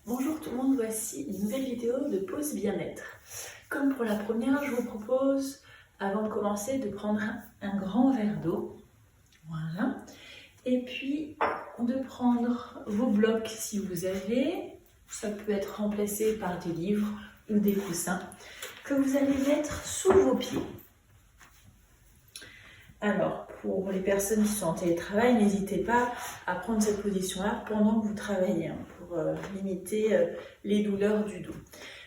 Bonjour tout le monde, voici une nouvelle vidéo de pause bien-être. Comme pour la première, je vous propose, avant de commencer, de prendre un grand verre d'eau. Voilà. Et puis, de prendre vos blocs si vous avez. Ça peut être remplacé par des livres ou des coussins que vous allez mettre sous vos pieds. Alors, pour les personnes qui sont en télétravail, n'hésitez pas à prendre cette position-là pendant que vous travaillez, pour limiter les douleurs du dos.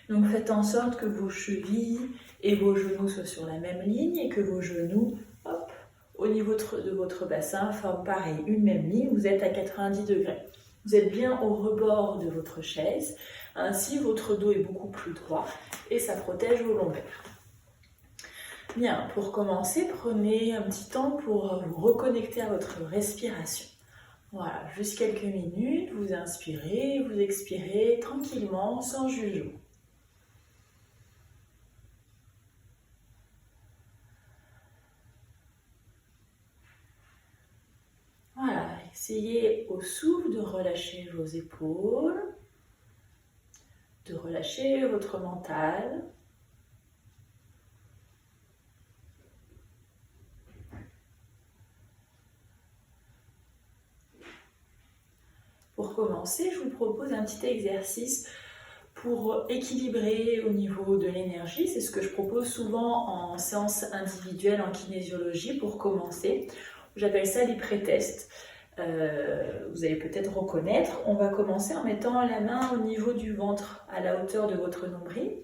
Donc, faites en sorte que vos chevilles et vos genoux soient sur la même ligne et que vos genoux, hop, au niveau de votre bassin, forment pareil, une même ligne. Vous êtes à 90 degrés. Vous êtes bien au rebord de votre chaise. Ainsi, votre dos est beaucoup plus droit et ça protège vos lombaires. Bien, pour commencer, prenez un petit temps pour vous reconnecter à votre respiration. Voilà, juste quelques minutes, vous inspirez, vous expirez tranquillement, sans jugement. Voilà, essayez au souffle de relâcher vos épaules, de relâcher votre mental. Pour commencer, je vous propose un petit exercice pour équilibrer au niveau de l'énergie. C'est ce que je propose souvent en séance individuelle en kinésiologie pour commencer. J'appelle ça les pré-tests. Vous allez peut-être reconnaître. On va commencer en mettant la main au niveau du ventre, à la hauteur de votre nombril.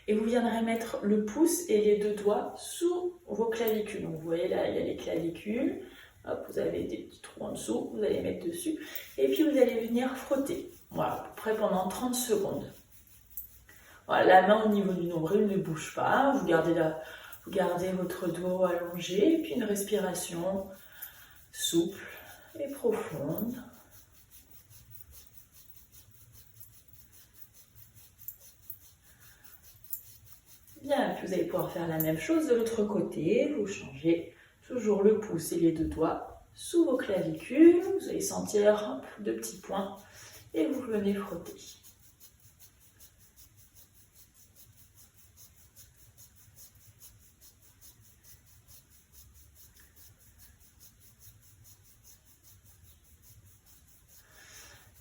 Et vous viendrez mettre le pouce et les deux doigts sous vos clavicules. Donc vous voyez là, il y a les clavicules. Hop, vous avez des petits trous en dessous, vous allez mettre dessus. Et puis vous allez venir frotter. Voilà, à peu près pendant 30 secondes. Voilà, la main au niveau du nombril ne bouge pas. Vous gardez votre dos allongé. Et puis une respiration souple et profonde. Bien, puis vous allez pouvoir faire la même chose de l'autre côté. Vous changez toujours le pouce et les deux doigts sous vos clavicules. Vous allez sentir deux petits points et vous venez frotter.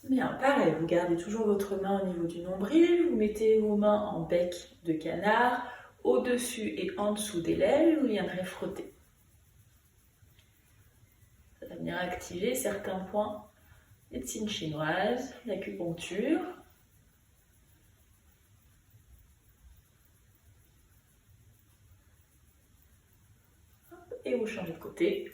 Bien, pareil, vous gardez toujours votre main au niveau du nombril, vous mettez vos mains en bec de canard, au-dessus et en dessous des lèvres, vous viendrez frotter. Ça va venir activer certains points de médecine chinoise, l'acupuncture. Et vous changez de côté.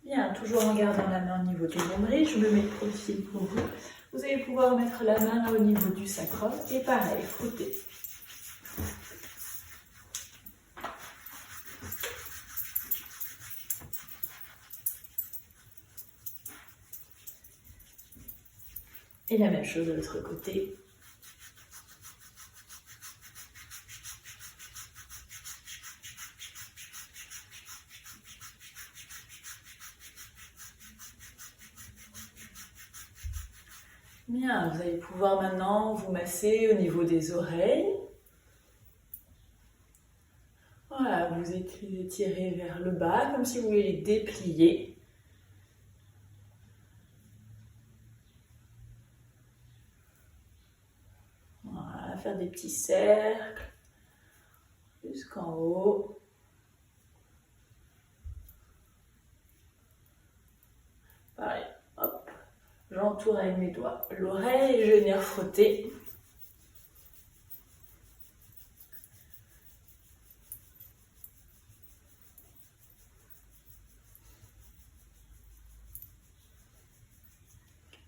Bien, toujours en gardant la main au niveau du nombril, je me mets de profil pour vous. Vous allez pouvoir mettre la main au niveau du sacrum et pareil, frotter. Et la même chose de l'autre côté. Bien, vous allez pouvoir maintenant vous masser au niveau des oreilles. Voilà, vous étirez vers le bas, comme si vous voulez les déplier. Voilà, faire des petits cercles jusqu'en haut. Pareil, hop, j'entoure avec mes doigts l'oreille et je vais venir frotter.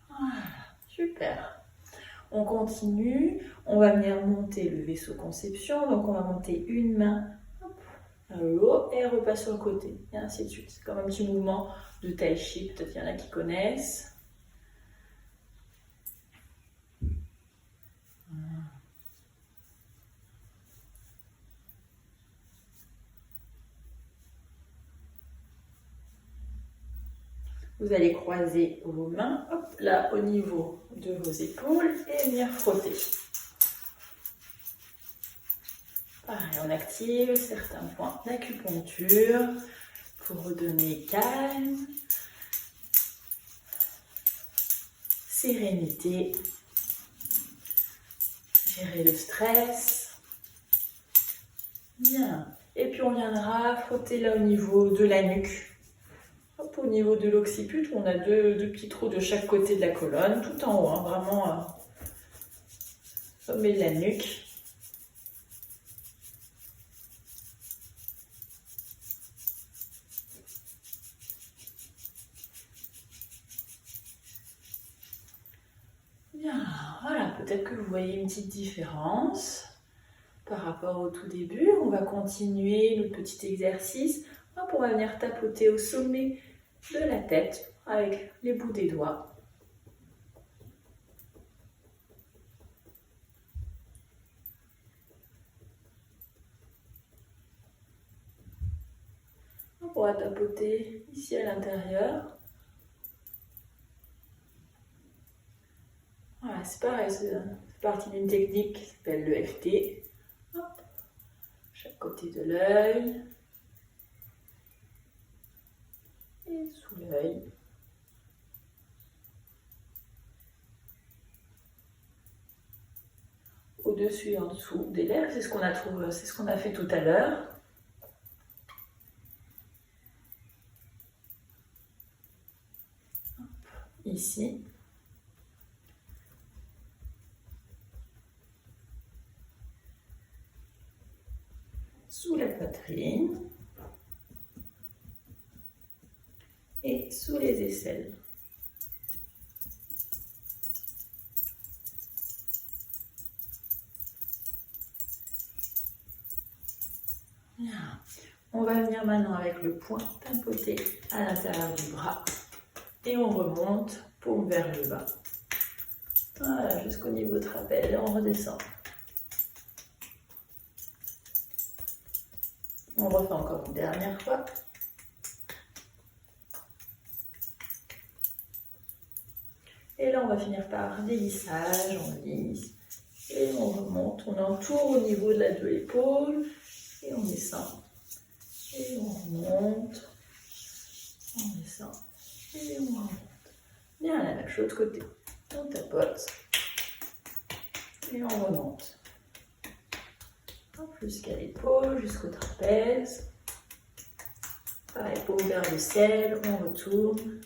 Voilà, super. On continue, on va venir monter le vaisseau conception, donc on va monter une main vers le haut et elle repasse sur le côté, et ainsi de suite. C'est comme un petit mouvement de tai chi, peut-être qu'il y en a qui connaissent. Vous allez croiser vos mains, hop, là au niveau de vos épaules et venir frotter. Pareil, on active certains points d'acupuncture pour redonner calme, sérénité, gérer le stress. Bien. Et puis on viendra frotter là au niveau de la nuque. Hop, au niveau de l'occiput, on a deux petits trous de chaque côté de la colonne, tout en haut, hein, vraiment sommet de la nuque. Bien, voilà, peut-être que vous voyez une petite différence par rapport au tout début. On va continuer notre petit exercice. Hop, on va venir tapoter au sommet de la tête avec les bouts des doigts. On va tapoter ici à l'intérieur. Voilà, c'est pareil, c'est partie d'une technique qui s'appelle le FT. Hop, chaque côté de l'œil. Et sous l'œil. Au-dessus et en dessous des lèvres, c'est ce qu'on a fait tout à l'heure. Ici. Sous la poitrine. Et sous les aisselles. Bien. On va venir maintenant avec le poing tapoter à l'intérieur du bras. Et on remonte, paume vers le bas. Voilà, jusqu'au niveau trapèze et on redescend. On refait encore une dernière fois. Et là, on va finir par des lissages, on lisse. Et on remonte, on entoure au niveau de l'épaule. Et on descend. Et on remonte. On descend. Et on remonte. Bien, la même chose de côté. On tapote. Et on remonte. Jusqu'à l'épaule, jusqu'au trapèze. Pareil, paume vers le ciel, on retourne.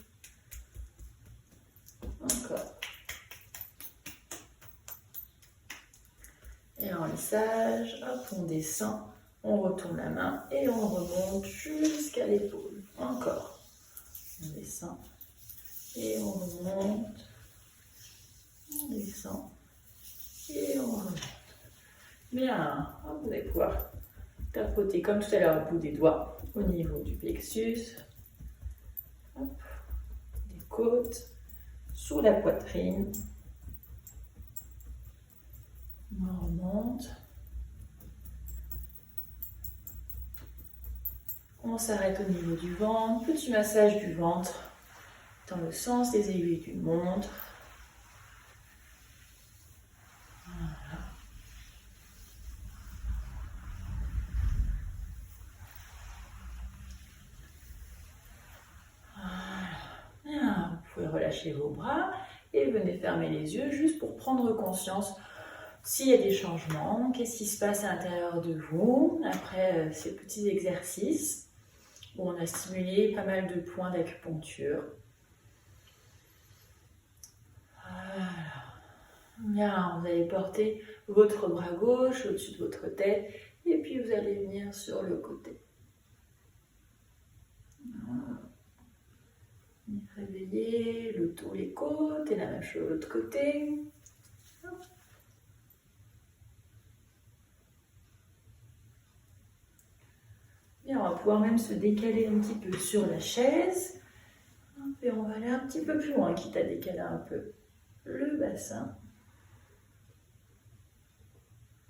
Encore. Et en lissage, hop, on descend, on retourne la main et on remonte jusqu'à l'épaule. Encore. On descend et on remonte. On descend et on remonte. Bien, vous allez pouvoir tapoter comme tout à l'heure au bout des doigts au niveau du plexus, hop, des côtes, sous la poitrine. On remonte. On s'arrête au niveau du ventre, petit massage du ventre dans le sens des aiguilles d'une montre. Relâchez vos bras et venez fermer les yeux juste pour prendre conscience s'il y a des changements, qu'est-ce qui se passe à l'intérieur de vous après ces petits exercices où on a stimulé pas mal de points d'acupuncture. Voilà. Bien, vous allez porter votre bras gauche au-dessus de votre tête et puis vous allez venir sur le côté. Voilà. Réveillez le dos, les côtes et la même chose de l'autre côté. Bien, on va pouvoir même se décaler un petit peu sur la chaise. Et on va aller un petit peu plus loin, quitte à décaler un peu le bassin.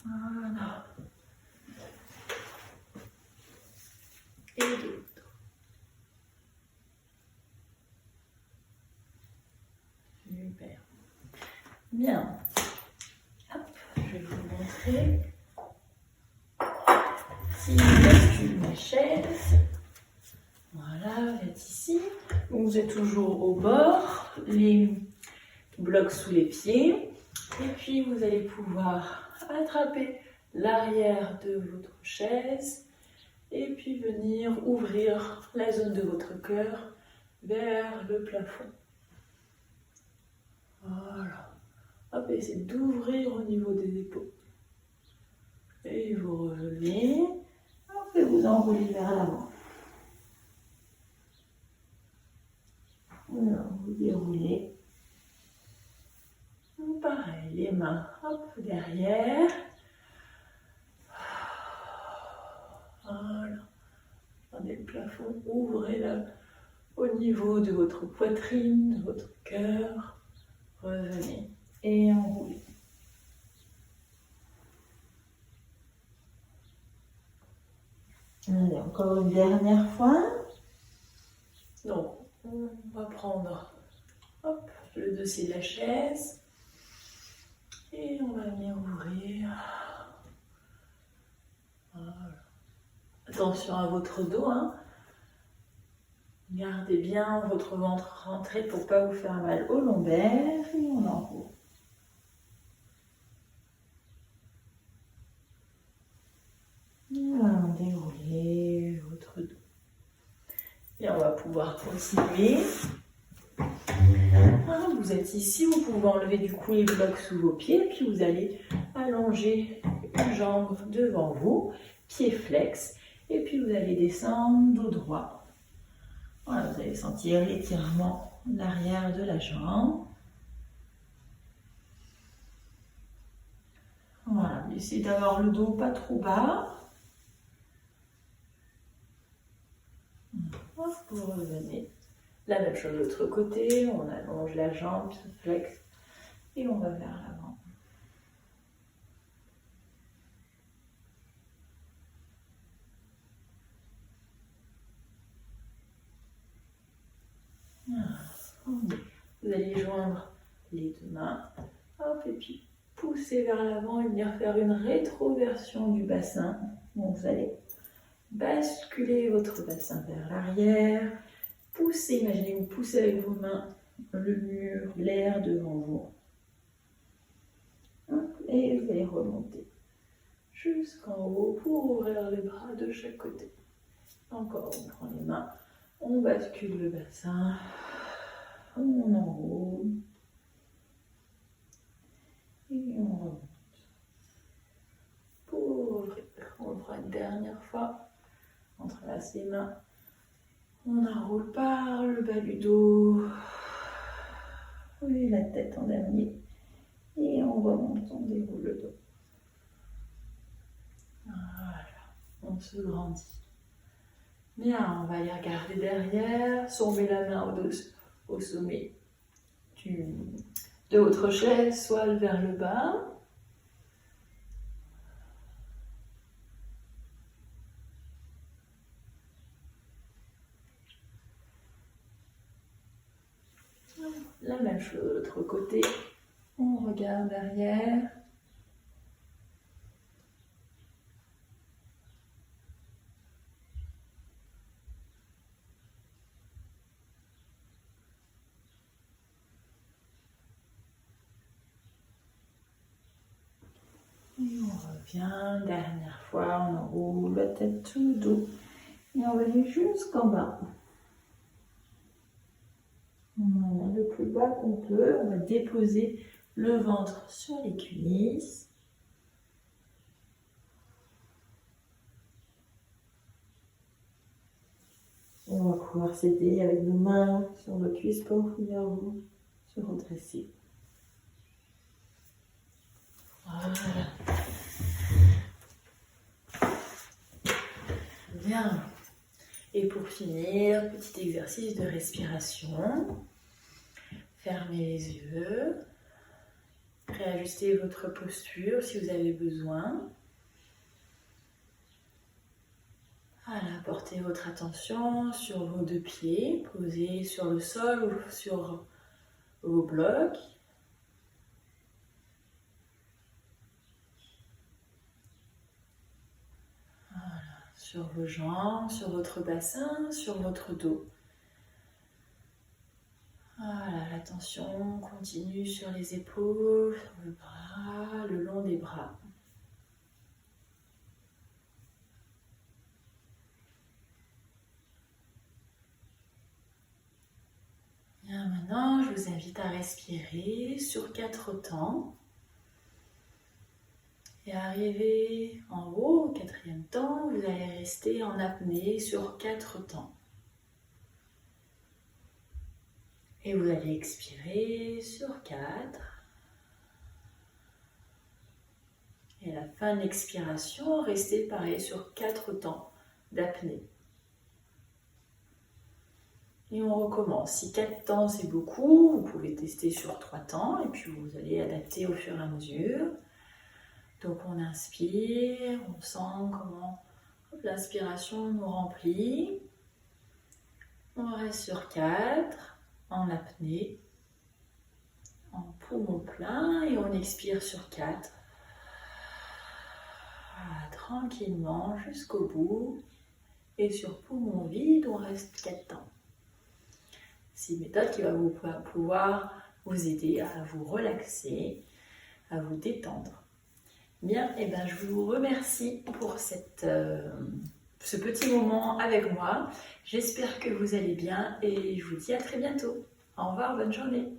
Voilà. Et de l'autre. Bien. Hop, je vais vous montrer. Si je bascule ma chaise, voilà, vous êtes ici. Vous êtes toujours au bord, les blocs sous les pieds. Et puis vous allez pouvoir attraper l'arrière de votre chaise et puis venir ouvrir la zone de votre cœur vers le plafond. Voilà. Hop, essayez d'ouvrir au niveau des épaules. Et vous revenez. Hop, et vous enroulez vers l'avant. Vous déroulez. Pareil, les mains hop, derrière. Voilà. Regardez le plafond, ouvrez-le au niveau de votre poitrine, de votre cœur. Revenez et enroulez. Allez, encore une dernière fois. Donc, on va prendre hop, le dossier de la chaise. Et on va venir ouvrir. Voilà. Attention à votre dos. Hein. Gardez bien votre ventre rentré pour ne pas vous faire mal au lombaire. Et on enroule. Voilà, déroulez votre dos. Et on va pouvoir continuer. Vous êtes ici, vous pouvez enlever du coup les blocs sous vos pieds, puis vous allez allonger une jambe devant vous, pied flex, et puis vous allez descendre dos droit. Voilà, vous allez sentir l'étirement de l'arrière de la jambe. Voilà, essayez d'avoir le dos pas trop bas. Vous revenez. La même chose de l'autre côté, on allonge la jambe, pied flex, et on va vers l'avant. Vous allez joindre les deux mains, hop, et puis pousser vers l'avant et venir faire une rétroversion du bassin. Donc vous allez basculer votre bassin vers l'arrière, poussez, imaginez-vous pousser avec vos mains le mur, l'air devant vous. Et vous allez remonter jusqu'en haut pour ouvrir les bras de chaque côté. Encore, on prend les mains, on bascule le bassin, on enroule et on remonte. Pour ouvrir, on le fera une dernière fois. On entrelace les mains, on enroule par le bas du dos, et la tête en damier, et on remonte, on déroule le dos. Voilà, on se grandit. Bien, on va aller regarder derrière, sommer la main au sommet de votre chaise, soit vers le bas. La même chose de l'autre côté, on regarde derrière. Et on revient, dernière fois, on enroule la tête tout doux. Et on va aller jusqu'en bas. Voilà, le plus bas qu'on peut, on va déposer le ventre sur les cuisses. On va pouvoir s'aider avec nos mains sur nos cuisses pour venir vous se redresser. Voilà. Bien. Et pour finir, petit exercice de respiration. Fermez les yeux. Réajustez votre posture si vous avez besoin. Voilà, portez votre attention sur vos deux pieds, posés sur le sol ou sur vos blocs. sur vos jambes, sur votre bassin, sur votre dos. Voilà, la tension continue sur les épaules, sur le bras, le long des bras. Bien, maintenant, je vous invite à respirer sur 4 temps. Et arrivé en haut, au 4e temps, vous allez rester en apnée sur 4 temps. Et vous allez expirer sur 4. Et à la fin de l'expiration, restez pareil sur 4 temps d'apnée. Et on recommence. Si 4 temps c'est beaucoup, vous pouvez tester sur 3 temps et puis vous allez adapter au fur et à mesure. Donc on inspire, on sent comment l'inspiration nous remplit. On reste sur 4 en apnée, en poumon plein et on expire sur 4. Voilà, tranquillement jusqu'au bout. Et sur poumon vide, on reste 4 temps. C'est une méthode qui va pouvoir vous aider à vous relaxer, à vous détendre. Bien, et ben je vous remercie pour ce petit moment avec moi. J'espère que vous allez bien et je vous dis à très bientôt. Au revoir, bonne journée.